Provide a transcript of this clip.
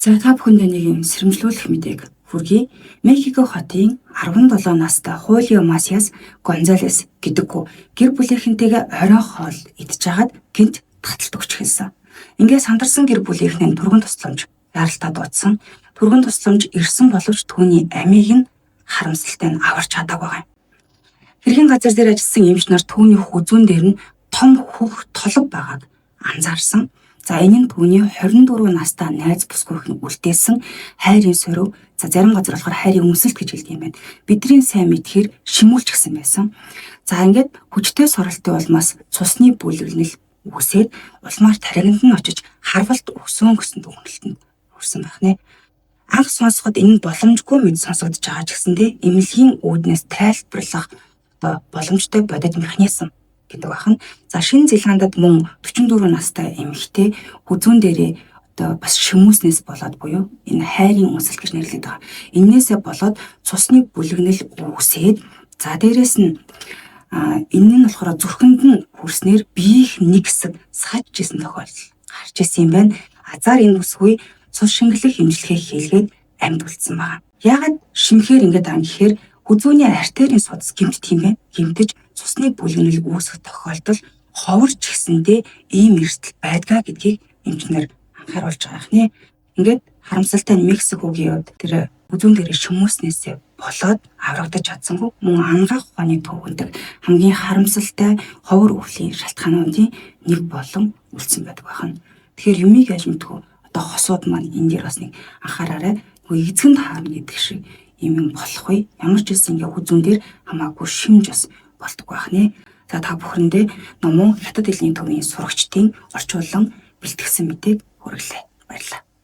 За та бүхэнд нэг юм сэрэмжлүүлэх мэдээг хүргэе. Мехико хотын 17 настай Хулио Масиас Гонзалес гэдэггүй гэр бүлийнхэнтэйгээ орой хоол идчихээд гинт таталт өгч хэлсэн. Ингээд сандарсан гэр бүлийнхэн түргэн тусламж яралтаа дуудсан. Түргэн тусламж ирсэн боловч түүний амийг нь харамсалтай нь аварч чадаагүй байгаа юм. Хэргийн газар дээр ажилласан эмч нар түүний хүзүүн дээр нь том хөх толб байгааг анзаарсан. За энэ нь түүний 24 настай найз бүсгүйх нь үлдээсэн хайрын сөрөв. За зарим газар болохоор хайрын өмсөлт гэж хэлдэг юм байна. Бидний сайн мэдхээр шимүүлч гэсэн байсан. За ингээд хүчтэй соролтын улмаас цусны бүлэгнэл үсээд улмаар тариганд нь очиж харвалт өсөөн гэсэн дүгнэлтэнд хүрсэн байх нэ. Анх сонсоход энэ нь боломжгүй мэд сонсогдож байгаа ч гэсэндээ эмнэлгийн үүднээс тайлбарлах боломжтой бодит механизм гэдэг байна. За шинэ Зеландад мөн 44 настай эмэгтэй хүзүүн дээрээ бас шимүүснээс болоод буюу энэ хайрын өмсөлт гэж нэрлэдэг байгаа. Иннээсээ болоод цусны бүлэгнэл үүсээд за дээрэс нь энэ нь болохоор зүрхэнд нь хүрснээр биеийнх нэг хэсэг саж исэн тохиолдол гарч исэн юм байна. Азар энэ бүсгүй цус шингэлэх эмчилгээ хийлгээд амьд үлдсэн байна. Яагаад шимхээр ингэж байгаа юм гэхээр хүзүүний артерийн судас гэмтдэг юм байна. Гэмтэж цусны бүлэгнэл үүсэх тохиолдол ховорч гисэндээ ийм эрсдэл байдгаа гэдгийг эмчнэр анхааруулж байгаа юм. Ингээд харамсалтай нь Мексикогийн хувьд тэр хүзүүн дээр шимүүснээсээ болоод аврагдаж чадсангүй мөн ангаах ухааны төвөнд хамгийн харамсалтай ховор өвлийн шалтгаануудын нэг болон үлдсэн байдаг байна. Тэгэхээр юмыг яаж мэдгүй одоо хосууд маань энэ дээр бас нэг анхаараарай. Эзэгэнд хаарна гэдэг шиг юм болохгүй. Ямар ч гэсэн ингээ хүзүүн дээр хамаагүй шимж бас болдог байх нэ. За та бүхэндээ номон хятад хэлний төвийн сурагчдын орчуулан бэлтгэсэн мэдээг хүргэлээ. Баярлалаа.